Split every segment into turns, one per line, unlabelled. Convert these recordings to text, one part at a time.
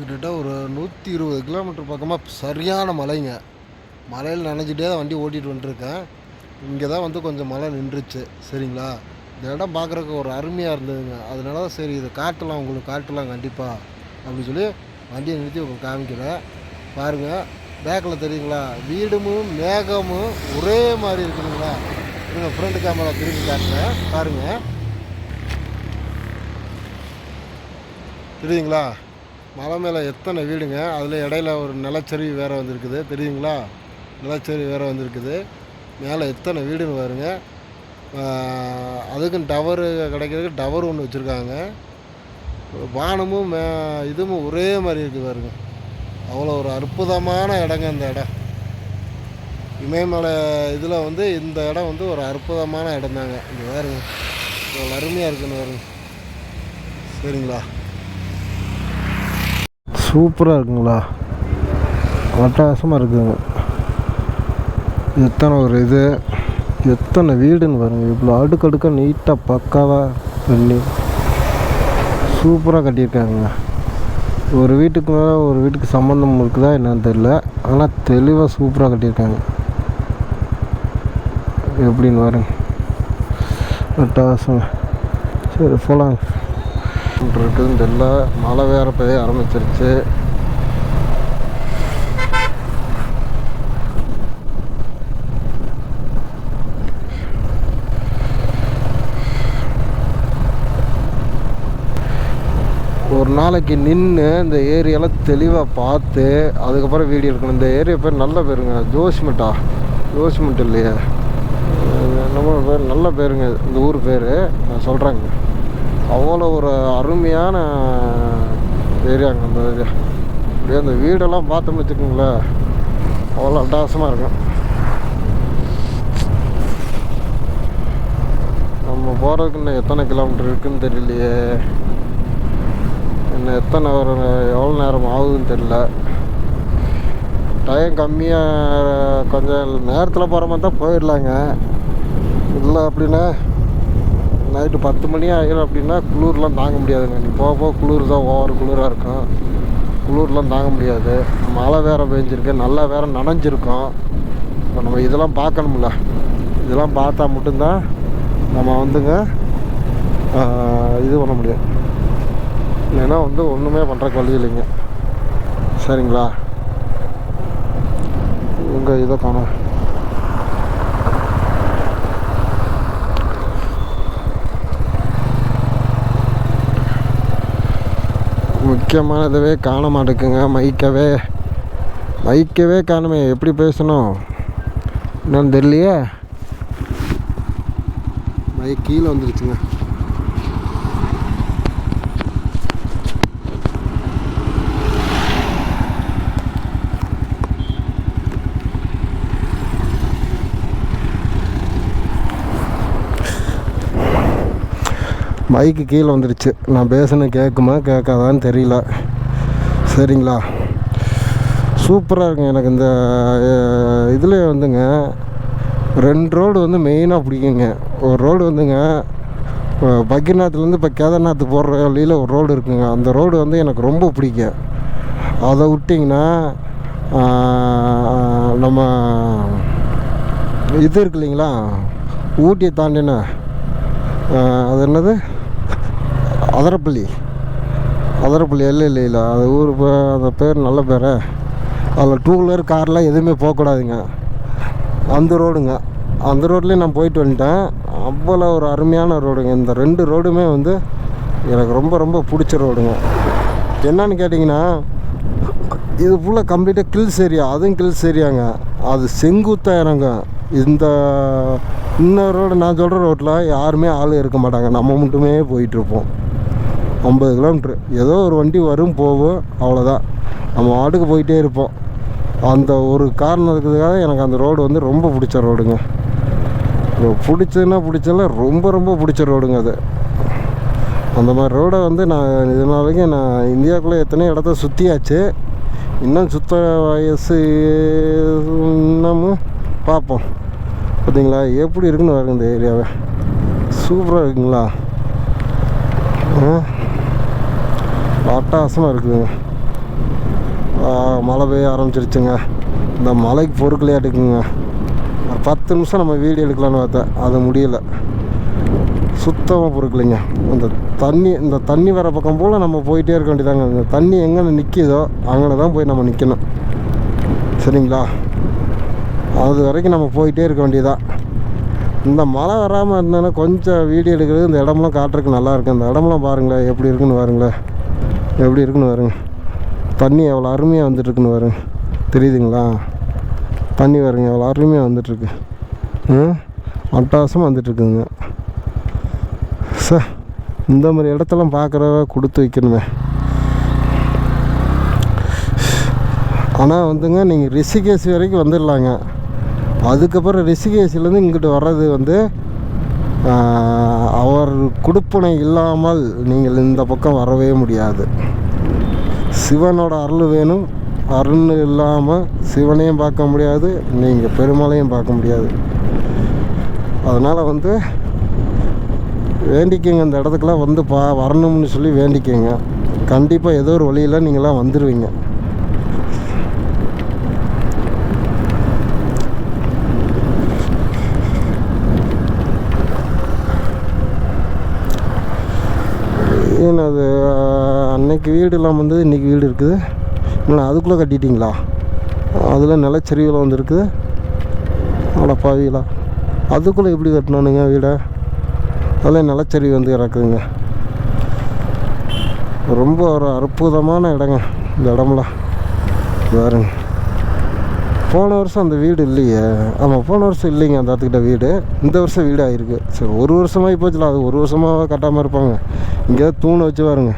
கிட்டத்தட்ட ஒரு 120 கிலோமீட்டர் பக்கமாக சரியான மலைங்க. மலையில் நனைஞ்சிட்டே தான் வண்டி ஓட்டிகிட்டு வந்துட்டுருக்கேன். இங்கே தான் வந்து கொஞ்சம் மழை நின்றுச்சு. சரிங்களா, இந்த இடம் பார்க்குறக்கு ஒரு அருமையாக இருந்ததுங்க. அதனால தான் சரி இதை காட்டலாம், உங்களுக்கு காட்டலாம் கண்டிப்பாக அப்படின்னு சொல்லி வண்டியை நிறுத்தி உங்களுக்கு காமிக்கிறேன். பாருங்கள், பேக்கில் தெரியுங்களா, வீடும் மேகமும் ஒரே மாதிரி இருக்குதுங்களா. இருங்க, ஃப்ரண்ட் கேமரா திரும்பி காட்டுறேன் பாருங்கள். தெரியுங்களா, மலை மேலே எத்தனை வீடுங்க. அதில் இடையில ஒரு நிலச்சரிவு வேறு வந்திருக்குது. தெரியுங்களா, நிலச்சரிவு வேறு வந்திருக்குது. மேலே எத்தனை வீடுன்னு பாருங்க. அதுக்கும் டவரு கிடைக்கிறதுக்கு டவர் ஒன்று வச்சுருக்காங்க. வானமும் இதுவும் ஒரே மாதிரி இருக்குது பாருங்க. அவ்வளோ ஒரு அற்புதமான இடங்க இந்த இடம். இமயமலை இதில் வந்து இந்த இடம் வந்து ஒரு அற்புதமான இடம் தாங்க. இங்கே பாருங்க, இவ்வளோ அருமையாக இருக்குன்னு பாருங்க. சரிங்களா, சூப்பராக இருக்குங்களா, அட்டகாசமாக இருக்குதுங்க. எத்தனை ஒரு இது, எத்தனை வீடுன்னு பாருங்கள். இவ்வளோ அடுக்கடுக்காக நீட்டாக பக்காவாக பண்ணி சூப்பராக கட்டியிருக்காங்க. ஒரு வீட்டுக்கு மேலே ஒரு வீட்டுக்கு சம்மந்தம் இருக்குதா என்னன்னு தெரியல, ஆனால் தெளிவாக சூப்பராக கட்டியிருக்காங்க. எப்படின்னு பாருங்க, அட்டகாசம். சரி போகலாங்க. இருக்குதுன்னு தெரியல, மழை வேறு பெய்ய ஆரம்பிச்சிருச்சு. ஒரு நாளைக்கு நின்று இந்த ஏரியாலாம் தெளிவாக பார்த்து அதுக்கப்புறம் வீடியோ எடுக்கணும். இந்த ஏரியா பேர் நல்ல பேருங்க, ஜோசிமெண்ட் இல்லையா, நம்ம பேர் நல்ல பேருங்க. இந்த ஊர் பேர் நான் சொல்கிறேங்க. அவ்வளோ ஒரு அருமையான ஏரியாங்க அந்த ஏரியா. அப்படியே அந்த வீடெல்லாம் பார்த்தோம்னு வச்சுக்கோங்களேன், அவ்வளோ அட்டகாசமாக இருக்கும். நம்ம போகிறதுக்கு இன்னும் எத்தனை கிலோமீட்டர் இருக்குதுன்னு தெரியலையே, இன்னும் எவ்வளோ நேரம் ஆகுதுன்னு தெரியல. டைம் கம்மியாக கொஞ்சம் நேரத்தில் போகிற மாதிரி தான் போயிடலாங்க. இல்லை அப்படின்னா நைட்டு 10 மணி ஆகிடும். அப்படின்னா குளிர்லாம் தாங்க முடியாதுங்க. நீ போக குளிர் தான், ஓவர் குளிராக இருக்கும். குளிர்லாம் தாங்க முடியாது. மழை வேறு பெஞ்சிருக்கு, நல்லா வேறு நனைஞ்சிருக்கும். இப்போ நம்ம இதெல்லாம் பார்க்கணும்ல, இதெல்லாம் பார்த்தா மட்டும்தான் நம்ம வந்துங்க இது பண்ண முடியும். இல்லைன்னா வந்து ஒன்றுமே பண்ணுறக்கு வழி இல்லைங்க. சரிங்களா, இங்கே இதை காணும். முக்கியமானதவே காண மாட்டேங்குங்க. மைக்கவே காணுமே, எப்படி பேசணும் என்னன்னு தெரியலையே. மைக் கீழே வந்துருச்சுங்க. மைக்கு கீழே வந்துருச்சு. நான் பேசுனேன் கேட்குமா கேட்காதான்னு தெரியல. சரிங்களா, சூப்பராக இருக்குங்க. எனக்கு இந்த இதில் வந்துங்க 2 ரோடு வந்து மெயினாக பிடிக்குங்க. ஒரு ரோடு வந்துங்க பத்ரிநாத்லேருந்து இப்போ கேதார்நாத் போடுற வழியில் ஒரு ரோடு இருக்குங்க. அந்த ரோடு வந்து எனக்கு ரொம்ப பிடிக்கும். அதை விட்டிங்கன்னா நம்ம இது இருக்கு இல்லைங்களா, ஊட்டியை தாண்டின அது என்னது, அதரப்பள்ளி இல்லை அது ஊர் அந்த பேர் நல்ல பேர். அதில் 2 வீலர் கார்லாம் எதுவுமே போகக்கூடாதுங்க. அந்த ரோடுங்க, அந்த ரோட்லேயும் நான் போயிட்டு வந்துட்டேன். அவ்வளோ ஒரு அருமையான ரோடுங்க. இந்த 2 ரோடுமே வந்து எனக்கு ரொம்ப ரொம்ப பிடிச்ச ரோடுங்க. என்னன்னு கேட்டிங்கன்னா, இது ஃபுல்லாக கம்ப்ளீட்டாக கில்ஸ் ஏரியா. அதுவும் கில்ஸ் ஏரியாங்க. அது செங்குத்தாக இறங்கும். இன்னொரு ரோடு நான் சொல்கிற ரோட்டில் யாருமே ஆள் இருக்க மாட்டாங்க, நம்ம மட்டுமே போயிட்டுருப்போம். 50 கிலோமீட்ரு ஏதோ ஒரு வண்டி வரும் போகும், அவ்வளோதான். நம்ம வாட்டுக்கு போயிட்டே இருப்போம். அந்த ஒரு காரணம் இருக்கிறதுக்காக எனக்கு அந்த ரோடு வந்து ரொம்ப பிடிச்ச ரோடுங்க. பிடிச்சல ரொம்ப ரொம்ப பிடிச்ச ரோடுங்க அது. அந்த மாதிரி ரோடை வந்து நான் இது வரைக்கும் நான் இந்தியாவுக்குள்ளே எத்தனையோ இடத்த சுற்றியாச்சு. இன்னும் சுத்த வயசு இன்னமும் பார்ப்போம். பார்த்தீங்களா எப்படி இருக்குன்னு பாருங்க. இந்த ஏரியாவை சூப்பராக இருக்குங்களா, அட்டகாசமாக இருக்குதுங்க. மழை பெய்ய ஆரம்பிச்சிருச்சுங்க. இந்த மழைக்கு பொறுக்கலையா எடுக்குங்க. ஒரு 10 நிமிஷம் நம்ம வீடியோ எடுக்கலான்னு பார்த்தேன், அது முடியலை, சுத்தமாக பொறுக்கலைங்க. இந்த தண்ணி வர பக்கம் போல் நம்ம போயிட்டே இருக்க வேண்டியதாங்க. இந்த தண்ணி எங்கே நிற்கிதோ அங்கே தான் போய் நம்ம நிற்கணும், சரிங்களா? அது வரைக்கும் நம்ம போயிட்டே இருக்க வேண்டியதான். இந்த மழை வராமல் இருந்தோன்னா கொஞ்சம் வீடியோ எடுக்கிறது, இந்த இடமெல்லாம் காட்டுறதுக்கு நல்லாயிருக்கும். இந்த இடமெல்லாம் பாருங்களேன் எப்படி இருக்குன்னு பாருங்களேன், எப்படி இருக்குன்னு பாருங்க. தண்ணி எவ்வளோ அருமையாக வந்துட்டுருக்குன்னு பாருங்க, தெரியுதுங்களா? தண்ணி பாருங்க எவ்வளோ அருமையாக வந்துட்டுருக்கு, அட்டகாசமாக வந்துட்டுருக்குங்க. சார் இந்த மாதிரி இடத்தெல்லாம் பார்க்குறவ கொடுத்து வைக்கணுமே. ஆனால் வந்துங்க நீங்கள் ரிஷிகேஷ் வரைக்கும் வந்துடலாங்க. அதுக்கப்புறம் ரிஷிகேஷ்லேருந்து இங்கிட்டு வர்றது வந்து அவர் கொடுப்பனை இல்லாமல் நீங்கள் இந்த பக்கம் வரவே முடியாது. சிவனோட அருள் வேணும். அருள் இல்லாமல் சிவனையும் பார்க்க முடியாது, நீங்கள் பெருமாளையும் பார்க்க முடியாது. அதனால் வந்து வேண்டிக்கங்க, இந்த இடத்துக்குலாம் வந்து வரணும்னு சொல்லி வேண்டிக்கங்க. கண்டிப்பாக ஏதோ ஒரு வழியில் நீங்களாம் வந்துடுவீங்க. ஏன்னா அது அன்னைக்கு வீடுலாம் வந்து இன்றைக்கி வீடு இருக்குது. இல்லை அதுக்குள்ளே கட்டிட்டிங்களா? அதில் நிலச்சரிவில் வந்து இருக்குது. அவ்வளோ பாவிகளா, அதுக்குள்ளே எப்படி கட்டினானுங்க வீடை? அதில் நிலச்சரிவு வந்து இறக்குதுங்க. ரொம்ப ஒரு அற்புதமான இடங்க இந்த இடம்லாம் பாருங்க. போன வருஷம் அந்த வீடு இல்லையே. ஆமாம், போன வருஷம் இல்லைங்க அந்த இடத்துக்கிட்ட வீடு. இந்த வருஷம் வீடு ஆகிருக்கு. சரி, ஒரு வருஷமாக போச்சுல, அது ஒரு வருஷமாக கட்டாமல் இருப்பாங்க. இங்கே தூணை வச்சு பாருங்க,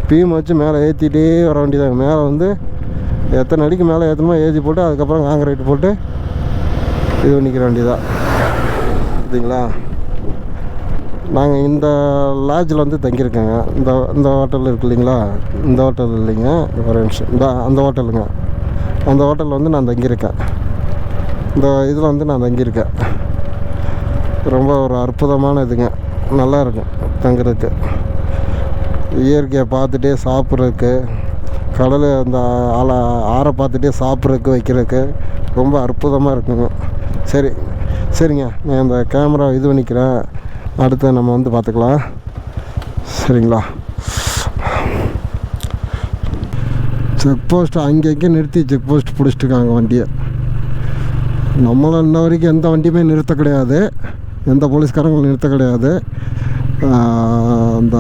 பீமை வச்சு மேலே ஏற்றிட்டே வர வேண்டியதாங்க. மேலே வந்து எத்தனை அடிக்கு மேலே ஏற்றணுமோ ஏற்றி போட்டு அதுக்கப்புறம் காங்கிரீட் போட்டு இது பண்ணிக்கிற வேண்டியதான், சரிங்களா? நாங்கள் இந்த லாட்ஜில் வந்து தங்கியிருக்கேங்க. இந்த ஹோட்டல் இருக்குது இல்லைங்களா? இந்த ஹோட்டல் இல்லைங்க, ஒரு நிமிஷம், அந்த ஹோட்டலுங்க. அந்த ஹோட்டலில் வந்து நான் தங்கியிருக்கேன். இந்த இதில் வந்து நான் தங்கியிருக்கேன். ரொம்ப ஒரு அற்புதமான இதுங்க, நல்லாயிருக்கும் தங்குறதுக்கு. இயற்கையை பார்த்துட்டே சாப்பிட்றதுக்கு, கடலை அந்த ஆறை பார்த்துட்டே சாப்பிட்றதுக்கு வைக்கிறதுக்கு ரொம்ப அற்புதமாக இருக்குங்க. சரிங்க, நான் இந்த கேமரா இது பண்ணிக்கிறேன். அடுத்து நம்ம வந்து பார்த்துக்கலாம், சரிங்களா? செக் போஸ்ட்டு அங்கங்கே நிறுத்தி செக் போஸ்ட் பிடிச்சிட்டுருக்காங்க வண்டியை. நம்மளும் இன்ன வரைக்கும் எந்த வண்டியுமே நிறுத்த கிடையாது, எந்த போலீஸ்காரங்களும் நிறுத்த கிடையாது. அந்த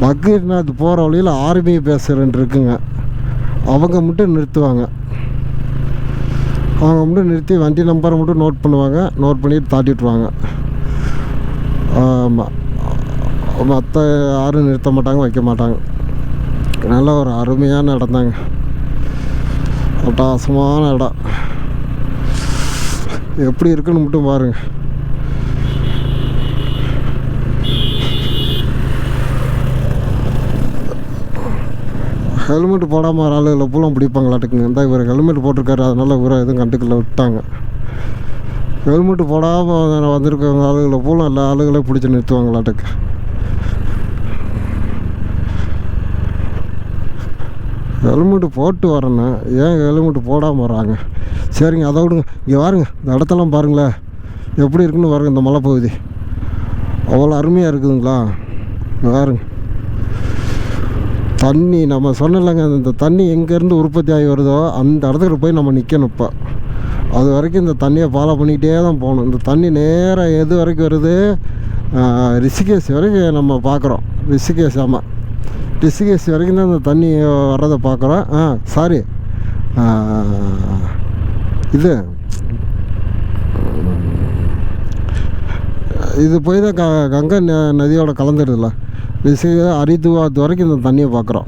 பக்ரீத்நாத் போகிற வழியில் ஆர்மி பேஸ் 2 இருக்குங்க, அவங்க மட்டும் நிறுத்துவாங்க. அவங்க மட்டும் நிறுத்தி வண்டி நம்பரை மட்டும் நோட் பண்ணுவாங்க, நோட் பண்ணிட்டு தாட்டி விட்ருவாங்க. ஆமாம், மற்ற யாரும் நிறுத்த மாட்டாங்க, வைக்க மாட்டாங்க. நல்ல ஒரு அருமையான இடம் தாங்க, அட்டகாசமான இடம். எப்படி இருக்குன்னு மட்டும் பாருங்கள். ஹெல்மெட் போடாமல் வர ஆளுகளை பூலாம் பிடிப்பாங்களாட்டுக்குங்க. இந்த இவர் ஹெல்மெட் போட்டிருக்காரு, அதனால் இவரை எதுவும் கண்டுக்கல விட்டாங்க. ஹெல்மெட் போடாமல் வந்திருக்கவங்க ஆளுகளை பூலாம் எல்லா ஆளுகளையும் பிடிச்சி நிறுத்துவாங்களாட்டுக்கு. ஹெல்மெட்டு போட்டு வரேன்னு ஏன் ஹெல்மெட்டு போடாமல் வராங்க? சரிங்க, அதை விடுங்க. இங்கே பாருங்க, இந்த இடத்தெல்லாம் பாருங்களேன் எப்படி இருக்குன்னு பாருங்கள். இந்த மலைப்பகுதி அவ்வளோ அருமையாக இருக்குதுங்களா? பாருங்க, தண்ணி நம்ம சொன்னலைங்க, இந்த தண்ணி எங்கேருந்து உற்பத்தி ஆகி வருதோ அந்த இடத்துக்கு போய் நம்ம நிற்கணும். இப்போ அது வரைக்கும் இந்த தண்ணியை ஃபாலோ பண்ணிகிட்டே தான் போகணும். இந்த தண்ணி நேராக எது வரைக்கும் வருது? ரிஷிகேஷ் வரைக்கும் நம்ம பார்க்குறோம். ரிஷிகேஷ், ஆமாம், ரிஷிகேஷ் வரைக்கும் தான் இந்த தண்ணி வர்றதை பார்க்குறோம். சாரி, இது போய் தான் கங்கை நதியோட கலந்துடுதுல்ல, ஹரித்வார் வரைக்கும் இந்த தண்ணியை பார்க்குறோம்.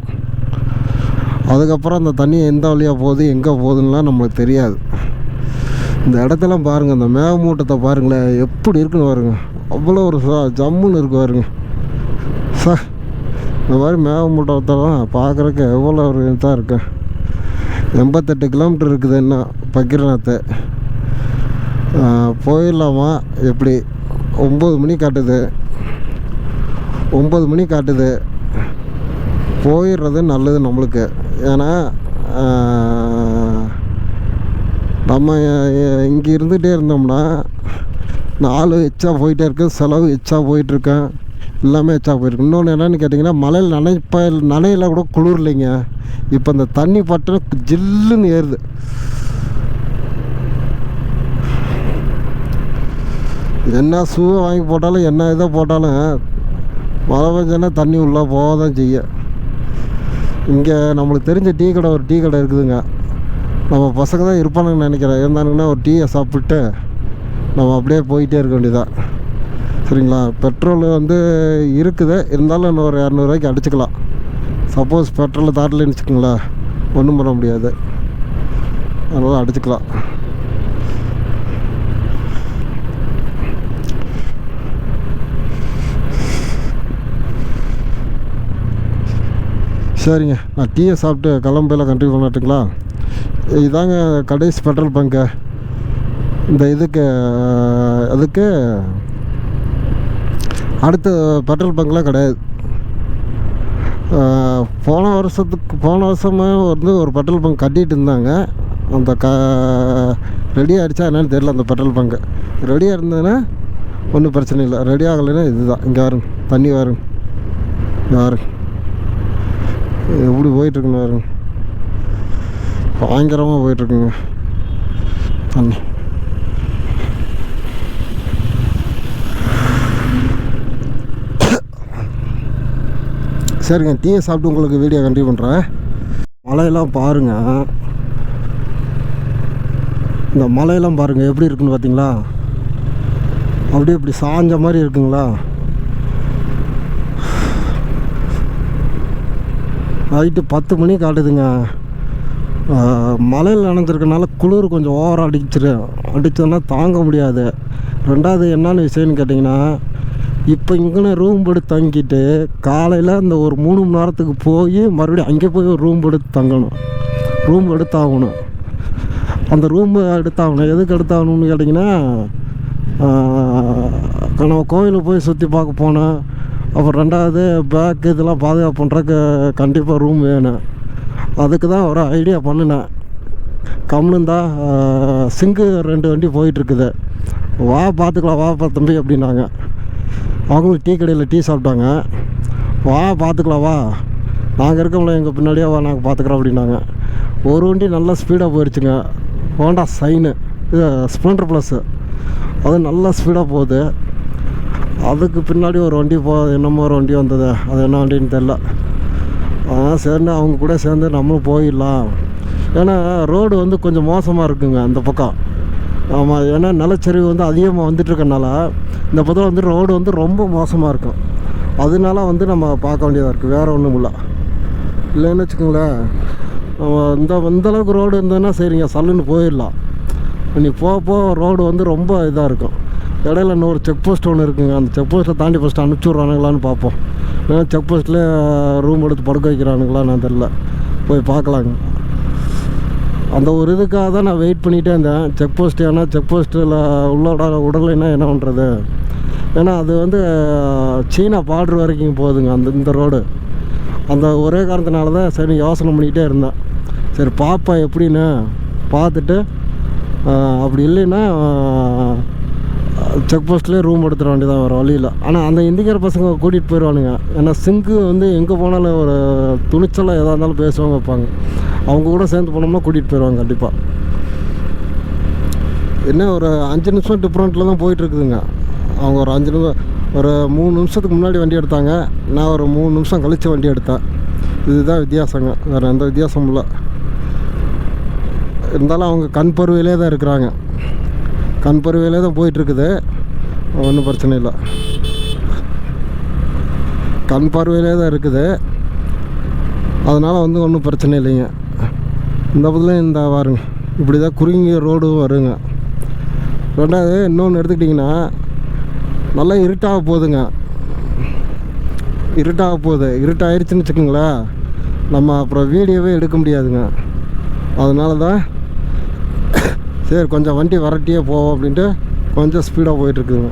அதுக்கப்புறம் அந்த தண்ணி எந்த வழியாக போகுது, எங்கே போகுதுன்னெலாம் நம்மளுக்கு தெரியாது. இந்த இடத்தெல்லாம் பாருங்கள், இந்த மேகமூட்டத்தை பாருங்களேன் எப்படி இருக்குன்னு பாருங்க. அவ்வளோ ஒரு ஜம்முன்னு இருக்கு பாருங்க. இந்த மாதிரி மேகமூட்டத்தெல்லாம் பார்க்குறக்கு எவ்வளோ ஒரு இதாக இருக்கு. 88 கிலோமீட்டர் இருக்குது என்ன பக்ரீநாத். போயிடலாமா எப்படி? 9 மணி காட்டுது, 9 மணி காட்டுது. போயிடுறது நல்லது நம்மளுக்கு. ஏன்னா நம்ம இங்கே இருந்துகிட்டே இருந்தோம்னா நாலு எச்சா போயிட்டே இருக்கு, செலவு எச்சா போயிட்டுருக்கேன், எல்லாமே எச்சா போயிருக்கு. இன்னொன்று என்னென்னு கேட்டிங்கன்னா, மழையில் நனையில் கூட குளிர் இல்லைங்க. இப்போ இந்த தண்ணி பட்டு ஜில்லுன்னு ஏறுது. என்ன ஷூவை வாங்கி போட்டாலும் என்ன இதை போட்டாலும் மழை பெஞ்சோன்னா தண்ணி உள்ளே போக தான் செய்ய. இங்கே நம்மளுக்கு தெரிஞ்ச ஒரு டீ கடை இருக்குதுங்க. நம்ம பசங்க தான் இருப்பானுங்கன்னு நினைக்கிறேன். இருந்தானுங்கன்னா ஒரு டீயை சாப்பிட்டு நம்ம அப்படியே போயிட்டே இருக்க வேண்டியதான். சரிங்களா? பெட்ரோல் வந்து இருக்குது, இருந்தாலும் இன்னும் ஒரு 200 ரூபாய்க்கு அடிச்சுக்கலாம். சப்போஸ் பெட்ரோல் தாட்டலன்னு வச்சுக்கோங்களேன், ஒன்றும் பண்ண முடியாது, அதனால் அடிச்சுக்கலாம். சரிங்க, நான் டீயை சாப்பிட்டு கிளம்பையில் கண்டினியூ பண்ணட்டுங்களா? இதாங்க கடைசி பெட்ரோல் பங்கு. இந்த அதுக்கு அடுத்த பெட்ரோல் பங்க்லாம் கிடையாது. போன வருஷமே வந்து ஒரு பெட்ரோல் பங்க் கட்டிகிட்டு இருந்தாங்க. அந்த ரெடி ஆகிடுச்சா என்னன்னு தெரியல. அந்த பெட்ரோல் பங்கு ரெடியாக இருந்ததுன்னா ஒன்றும் பிரச்சனை இல்லை. ரெடி ஆகலைன்னா இதுதான். இங்கே வருங்க, தண்ணி வருங்க, இங்கே வருங்க, எப்படி போயிட்டுருக்குன்னு வருங்க, பயங்கரமாக போயிட்டுருக்குங்க தண்ணி. சரிங்க, டீயை சாப்பிட்டு உங்களுக்கு வீடியோ கண்டினியூ பண்ணுறேன். மலையெல்லாம் பாருங்கள், இந்த மலையெல்லாம் பாருங்கள் எப்படி இருக்குன்னு பார்த்தீங்களா? அப்படியே இப்படி சாஞ்ச மாதிரி இருக்குங்களா? நைட்டு 10 மணி காட்டுதுங்க. மலையில் நனைஞ்சிருக்கனால குளிர் கொஞ்சம் ஓவராக அடிச்சதுன்னா தாங்க முடியாது. ரெண்டாவது என்னென்னு விஷயம்னு கேட்டிங்கன்னா, இப்போ இங்கே ரூம் எடுத்து தங்கிட்டு காலையில் இந்த ஒரு 3 மணி நேரத்துக்கு போய் மறுபடியும் அங்கே போய் ஒரு ரூம் எடுத்து தங்கணும், ரூம் எடுத்தாகணும். அந்த ரூம் எடுத்தாகணும். எதுக்கு எடுத்தாகணும்னு கேட்டிங்கன்னா, நம்ம கோயிலுக்கு போய் சுற்றி பார்க்க போனேன். அப்புறம் ரெண்டாவது பேக்கு இதெல்லாம் பாதுகாப்பு பண்ணுறதுக்கு கண்டிப்பாக ரூம் வேணும். அதுக்கு தான் ஒரு ஐடியா பண்ணினேன். கம்முன்னு சிங்கு 2 வண்டி போயிட்டுருக்குது, வா பார்த்துக்கலாம், வா தம்பி அப்படின்னாங்க. அவங்களும் டீ கடையில் டீ சாப்பிட்டாங்க. வா பார்த்துக்கலாம், வா நாங்கள் இருக்கோம்ல எங்கள் பின்னாடியே வா, நாங்கள் பார்த்துக்குறோம் அப்படின்னாங்க. ஒரு வண்டி நல்லா ஸ்பீடாக போயிடுச்சுங்க, ஹோண்டா சைனு, இது ஸ்ப்ளெண்டர் ப்ளஸ்ஸு, அது நல்லா ஸ்பீடாக போகுது. அதுக்கு பின்னாடி ஒரு வண்டி என்னமோ ஒரு வண்டி வந்தது, அது என்ன வண்டின்னு தெரில. சேர்ந்து அவங்க கூட சேர்ந்து நம்மளும் போயிடலாம். ஏன்னா ரோடு வந்து கொஞ்சம் மோசமாக இருக்குங்க அந்த பக்கம். ஆமாம், ஏன்னா நிலச்சரிவு வந்து அதிகமாக வந்துட்டுருக்கனால இந்த பக்கம் வந்து ரோடு வந்து ரொம்ப மோசமாக இருக்கும். அதனால வந்து நம்ம பார்க்க வேண்டியதாக இருக்குது, வேறு ஒன்றும் இல்லைன்னு வச்சுக்கோங்களேன். நம்ம இந்தளவுக்கு ரோடு இருந்ததுன்னா சரிங்க, சல்லுன்னு போயிடலாம். நீ போக ரோடு வந்து ரொம்ப இதாக இருக்கும். இடையில இன்னொரு செக் போஸ்ட் ஒன்று இருக்குங்க, அந்த செக் போஸ்ட்டில் தாண்டி ஃபஸ்ட்டு அனுப்பிச்சி விட்றானுங்களான்னு பார்ப்போம். ஏன்னா செக் போஸ்ட்டில் ரூம் எடுத்து படுக்க வைக்கிறானுங்களான்னு நான் தெரில, போய் பார்க்கலாங்க. அந்த ஒரு இதுக்காக தான் நான் வெயிட் பண்ணிகிட்டே இருந்தேன். செக் போஸ்ட், ஏன்னா செக் போஸ்ட்டில் உடலைன்னா என்ன பண்ணுறது? ஏன்னா அது வந்து சீனா பார்டர் வரைக்கும் போகுதுங்க இந்த ரோடு. அந்த ஒரே காரணத்தினால தான் சரி யோசனை பண்ணிக்கிட்டே இருந்தேன். சரி பாப்பா எப்படின்னு பார்த்துட்டு, அப்படி இல்லைன்னா செக் போஸ்ட்லேயே ரூம் எடுத்துட வேண்டியதான், வர வழியில். ஆனால் அந்த இந்திக்கார பசங்க கூட்டிகிட்டு போயிடுவானுங்க. ஏன்னா சிங்கு வந்து எங்கே போனாலும் ஒரு துணிச்சலாக எதாக இருந்தாலும் பேசுவாங்க, வைப்பாங்க. அவங்க கூட சேர்ந்து போனோம்னா கூட்டிகிட்டு போயிடுவாங்க கண்டிப்பாக. என்ன ஒரு 5 நிமிஷம் டிஃப்ரெண்ட்டில் தான் போயிட்டுருக்குதுங்க. அவங்க ஒரு 5 நிமிஷம், ஒரு 3 நிமிஷத்துக்கு முன்னாடி வண்டி எடுத்தாங்க, நான் ஒரு 3 நிமிஷம் கழித்து வண்டி எடுத்தேன். இதுதான் வித்தியாசங்க, வேறு எந்த வித்தியாசமும் இல்லை. இருந்தாலும் அவங்க கண் பார்வையிலே தான் இருக்கிறாங்க, கண் பார்வையிலே தான் போயிட்டுருக்குது, ஒன்றும் பிரச்சனை இல்லை. கண் பார்வையிலே தான் இருக்குது, அதனால் வந்து ஒன்றும் பிரச்சனை இல்லைங்க. இந்த பக்கத்தில் இந்த பாருங்க, இப்படி தான் குறுகிய ரோடும் வருங்க. ரெண்டாவது இன்னொன்று எடுத்துக்கிட்டிங்கன்னா, நல்லா இருட்டாக போகுதுங்க, இருட்டாகிடுச்சின்னு வச்சுக்கோங்களேன், நம்ம அப்புறம் வீடியோவே எடுக்க முடியாதுங்க. அதனால தான் சரி கொஞ்சம் வண்டி வரட்டியே போவோம் அப்படின்ட்டு கொஞ்சம் ஸ்பீடாக போயிட்டுருக்குதுங்க.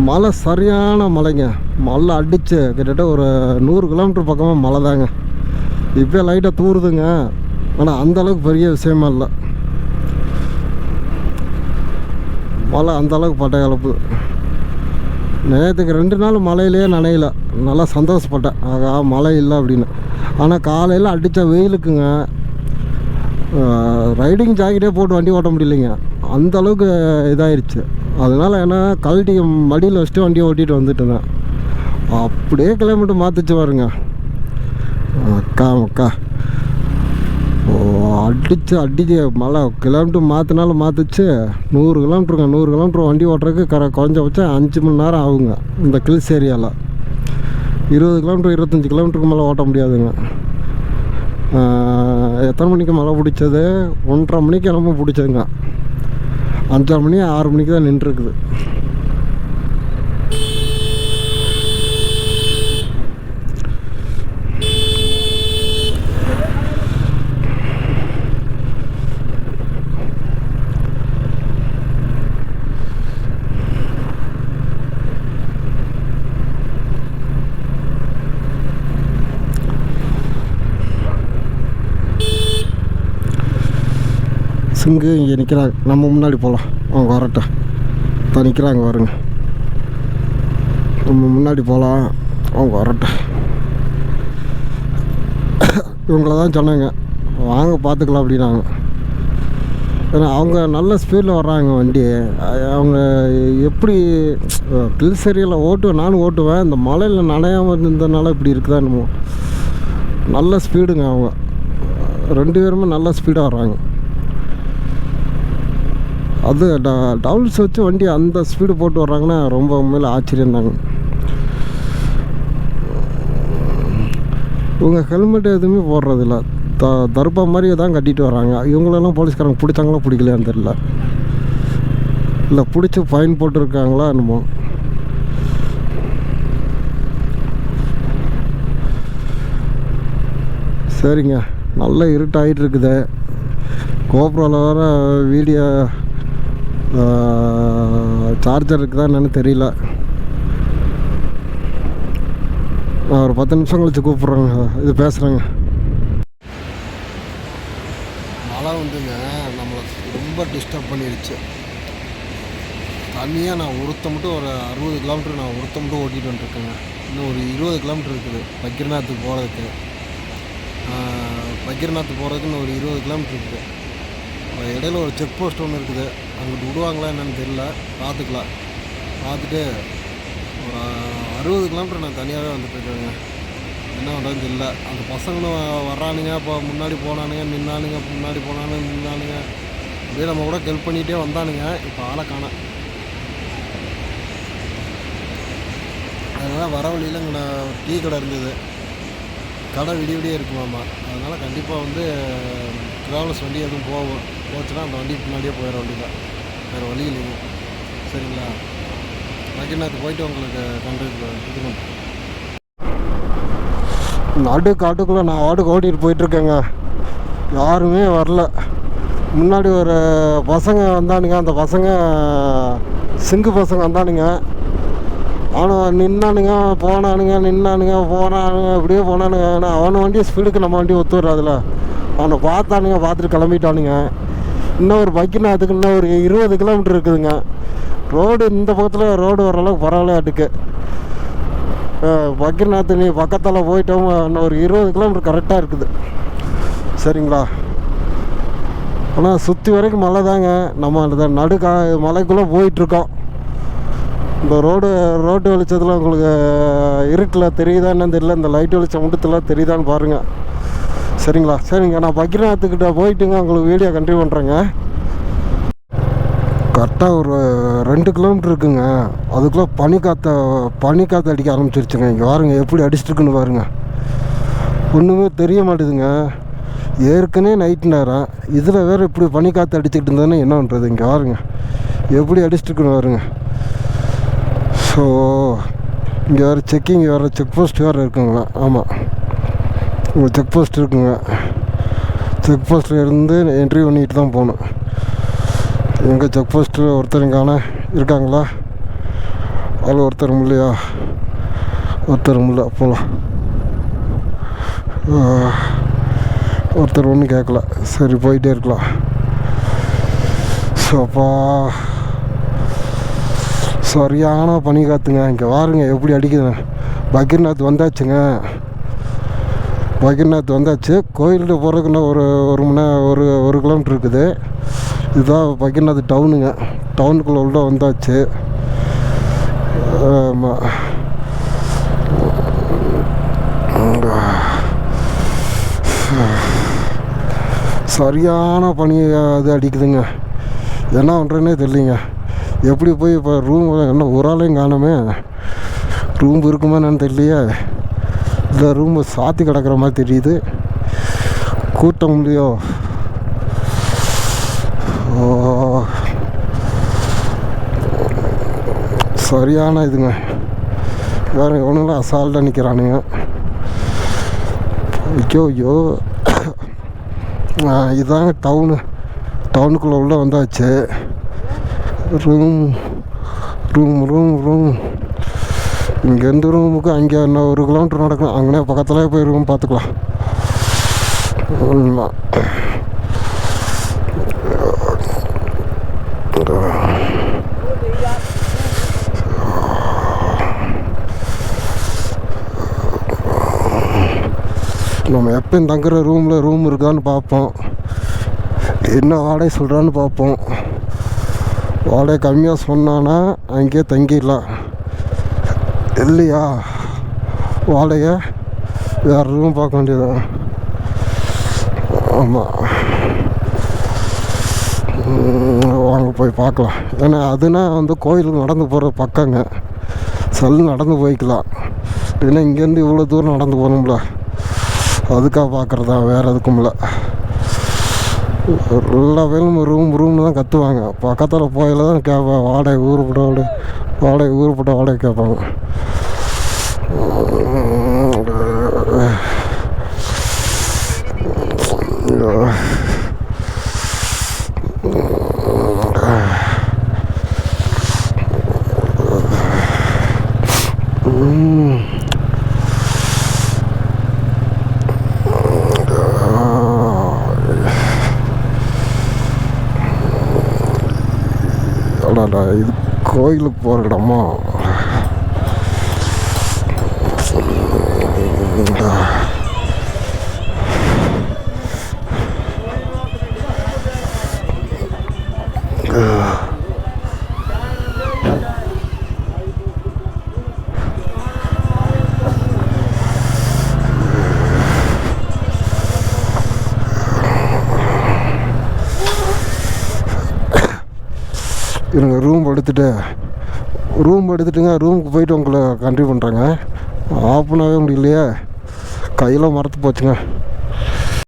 மழை சரியான மழைங்க. மழை அடிச்சு கிட்டத்தட்ட ஒரு 100 கிலோமீட்டர் பக்கமாக மழை தாங்க. இப்போ லைட்டாக தூருதுங்க, ஆனால் அந்தளவுக்கு பெரிய விஷயமா இல்லை. மழை அந்தளவுக்கு பட்ட கலப்பு. நேற்றுக்கு 2 நாள் மழையிலே நனையல, நல்லா சந்தோஷப்பட்டேன். ஆகா மழை இல்லை அப்படின்னு. ஆனால் காலையில் அடித்த வெயிலுக்குங்க ரைடிங் ஜாக்கெட்டே போட்டு வண்டி ஓட்ட முடியலைங்க, அந்தளவுக்கு இதாகிடுச்சு. அதனால் ஏன்னா கழட்டி மடியில் வச்சுட்டு வண்டியை ஓட்டிகிட்டு வந்துட்டேங்க. அப்படியே கிலோமீட்டர் மாற்றிச்சு பாருங்க. அக்கா அடிச்சு மழை கிலோமீட்டர் மாற்றினாலும் மாற்றிச்சு. 100 கிலோமீட்டருங்க. 100 கிலோமீட்டர் வண்டி ஓட்டுறதுக்கு குறைஞ்சபட்சம் 5 மணி நேரம் ஆகுங்க இந்த கில்ஸ் ஏரியாவில். 20 கிலோமீட்டர் 25 கிலோமீட்டருக்கு மேலே ஓட்ட முடியாதுங்க. எத்தனை மணிக்கு மழை பிடிச்சது? 1:30 மணிக்கு என்னமோ பிடிச்சதுங்க. 5:30 மணி 6 மணிக்கு தான் நின்றுருக்குது. சிங்கு இங்கே நிற்கிறாங்க, நம்ம முன்னாடி போகலாம். அவங்க வரட்டும். இப்போ நிற்கிறாங்க வருங்க, நம்ம முன்னாடி போகலாம், அவங்க வரட்டும். இவங்கள தான் சொன்னாங்க வாங்க பார்த்துக்கலாம் அப்படின்னாங்க. ஏன்னா அவங்க நல்ல ஸ்பீடில் வர்றாங்க வண்டி. அவங்க எப்படி ஹில்ஸ் ஏரியாவில் ஓட்டுவேன், நானும் ஓட்டுவேன். இந்த மலையில் நனையாமல் இருந்ததுனால இப்படி இருக்குதா என்னமோ. நல்ல ஸ்பீடுங்க அவங்க 2 பேருமே நல்ல ஸ்பீடாக வர்றாங்க. அது டவுல்ஸ் வச்சு வண்டி அந்த ஸ்பீடு போட்டு வர்றாங்கன்னா ரொம்ப உண்மையில் ஆச்சரியம் தாங்க. இவங்க ஹெல்மெட் எதுவுமே போடுறதில்ல, தர்பா மாதிரி தான் கட்டிட்டு வராங்க. இவங்களெல்லாம் போலீஸ்காரங்க பிடிச்சாங்களா பிடிக்கலையான்னு தெரில. இல்லை பிடிச்சி ஃபைன் போட்டிருக்காங்களா என்னமோ. சரிங்க, நல்ல இருட்டாகிட்டு இருக்குது. கோப்ரோவில் வேறு வீடியோ சார்ஜர் இருக்குதா என்னன்னு தெரியல. நான் ஒரு 10 நிமிஷம் கழிச்சு கூப்பிட்றேங்க, இது பேசுகிறேங்க. மழை வந்துங்க நம்மளை ரொம்ப டிஸ்டர்ப் பண்ணிடுச்சு. தனியாக நான் ஒருத்த மட்டும் ஒரு 60 கிலோமீட்டர் நான் ஒருத்த மட்டும் ஓட்டிகிட்டு வந்துருக்கேங்க. இன்னும் ஒரு 20 கிலோமீட்டர் இருக்குது பக்கிரநாத்துக்கு போகிறதுக்கு. பக்கிரநாத்துக்கு போகிறதுக்கு இன்னும் ஒரு 20 கிலோமீட்டர் இருக்குது. இடையில ஒரு செக் போஸ்ட் ஒன்று இருக்குது, அங்கிட்டு விடுவாங்களா என்னன்னு தெரியல, பார்த்துக்கலாம். பார்த்துட்டு ஒரு 60 கிலோமீட்டர் நான் தனியாகவே வந்துட்டுருக்கேங்க. என்ன பண்ணுறதுன்னு தெரியல. அந்த பசங்களும் வர்றானுங்க, இப்போ முன்னாடி போனானுங்க நின்னானுங்க, முன்னாடி போனானுங்க நின்னானுங்க, அப்படியே நம்ம கூட ஹெல்ப் பண்ணிகிட்டே வந்தானுங்க. இப்போ ஆளை காண. அதனால் வர வழியில் இங்கே டீ கடை இருந்தது, கடை விடிய இருக்குமாம்மா. அதனால் கண்டிப்பாக வந்து ட்ராவல்ஸ் வண்டி எதுவும் போச்சுன்னா அந்த வண்டி முன்னாடியே போயிட வண்டியில், வேறு வழி இல்லைங்க. சரிங்களா, பக்கிரநாத் போயிட்டு உங்களுக்கு இது பண்ணுறேன். நடு காட்டுக்குள்ளே நான் ஓட்டிகிட்டு போயிட்டுருக்கேங்க. யாருமே வரல. முன்னாடி ஒரு பசங்க வந்தானுங்க, அந்த பசங்க சிங்கு பசங்க வந்தானுங்க. ஆனால் நின்னானுங்க போனானுங்க அப்படியே போனானுங்க. ஏன்னா அவனை வண்டி ஸ்பீடுக்கு நம்ம வண்டி ஒத்து வராதுல. அவனை பார்த்துட்டு கிளம்பிட்டானுங்க. இன்னும் ஒரு பக்கிரநாத்துக்கு இன்னும் ஒரு 20 கிலோமீட்டர் இருக்குதுங்க. ரோடு இந்த பக்கத்தில் ரோடு ஓரளவுக்கு பரவாயில்லையாட்டுக்கு. பக்கிரநாத் நீ பக்கத்தில் போயிட்டோம், இன்னும் ஒரு 20 கிலோமீட்டர் கரெக்டாக இருக்குது. சரிங்களா, ஆனால் சுற்றி வரைக்கும் மழை தாங்க. நம்ம அந்த மலைக்குள்ளே போயிட்டுருக்கோம். இந்த ரோட்டு வெளிச்சத்தில் உங்களுக்கு இருட்டில் தெரியுதா என்னன்னு தெரியல, இந்த லைட் வெளிச்சம் முட்டத்தில் தெரியுதான்னு பாருங்கள். சரிங்க, நான் பக்கிரநாத்துக்கிட்ட போயிட்டுங்க உங்களுக்கு வீடியோ கண்டினியூ பண்ணுறேங்க. கரெக்டாக ஒரு 2 கிலோமீட்டர் இருக்குங்க. அதுக்குள்ளே பனிக்காற்று அடிக்க ஆரம்பிச்சிருச்சுங்க. இங்கே பாருங்க எப்படி அடிச்சிட்ருக்குன்னு பாருங்க. ஒன்றுமே தெரிய மாட்டேதுங்க. ஏற்கனவே நைட் நேரம், இதில் வேறு இப்படி பனிக்காற்று அடிச்சுக்கிட்டு இருந்ததுன்னா என்ன பண்ணுறது? இங்கே பாருங்க எப்படி அடிச்சிட்ருக்குன்னு பாருங்க. ஸோ இங்கே வேறு செக் போஸ்ட் வேறு இருக்குங்களா? ஆமாம், இங்கே செக் போஸ்ட் இருக்குங்க. செக் போஸ்ட்டில் இருந்து என்ட்ரி பண்ணிட்டு தான் போகணும். எங்கள் செக் போஸ்ட்டில் ஒருத்தருங்கான இருக்காங்களா? ஆள் ஒருத்தரும் இல்லையா? ஒருத்தரும் இல்லை. போகலாம். ஒருத்தர் ஒன்றும் கேட்கல. சரி போயிட்டே இருக்கலாம். சோப்பா சரியான பனி காத்துங்க. இங்கே வாருங்க எப்படி அடிக்குது. பகீர்நாத் வந்தாச்சுங்க. பகீர்நாத் வந்தாச்சு. கோயில்கிட்ட போகிறதுக்குன்னா ஒரு மணி நேரம் ஒரு கிலோமீட்டர் இருக்குது. இதுதான் பகீர்நாத் டவுனுங்க. டவுனுக்குள்ளே உள்ள வந்தாச்சு. ஆமாம். சரியான பனி அது அடிக்குதுங்க. என்ன பண்ணுறேன்னே தெரியலிங்க. எப்படி போய் இப்போ ரூம் என்ன ஒரு ஆளையும் காணாமே. ரூம் இருக்குமா என்னன்னு தெரியலையே. இல்லை ரூம் சாத்தி கிடக்கிற மாதிரி தெரியுது. கூட்டம் இல்லையோ. சரியான இதுங்க. வேறு எவனுங்களும் அசால்ட்டாக நிற்கிறானுங்க. ஐயோ இதுதாங்க டவுனுக்குள்ளே உள்ள வந்தாச்சு. ரூம் இங்கேருந்து ரூமுக்கு அங்கே என்ன 1 கிலோமீட்டர் நடக்கும். அங்கே பக்கத்தில் போய் ரூம் பார்த்துக்கலாம். நம்ம எப்பயும் தங்குற ரூம் இருக்கான்னு பார்ப்போம். என்ன வாடகை சொல்கிறான்னு பார்ப்போம். வாடகை கம்மியாக சொன்னான்னா அங்கேயே தங்கிடலாம். இல்லையா வாடகை வேறு ரூம் பார்க்க வேண்டியதான். ஆமாம் வாங்க போய் பார்க்கலாம். ஏன்னா அதுனா கோயிலுக்கு நடந்து போகிற பக்கங்க. நடந்து போய்க்கலாம். ஏன்னா இங்கேருந்து இவ்வளோ தூரம் நடந்து போகணும்ல. அதுக்காக பார்க்குறதா, வேறு எதுக்கும் இல்லை. எல்லா பேரும் ரூம்னு தான் கற்றுவாங்க. பக்கத்தில் போயில தான் கேட்பாங்க. வாடகை ஊருப்பட்ட வாடகை கேட்பாங்க. இது கோயிலுக்கு போகிற இடமா? இருங்க ரூம் எடுத்துட்டுங்க. ரூமுக்கு போயிட்டு உங்களை கண்டினியூ பண்ணுறேங்க. ஆஃப் பண்ணவே முடியலையே. கையில் மறத்து போச்சுங்க.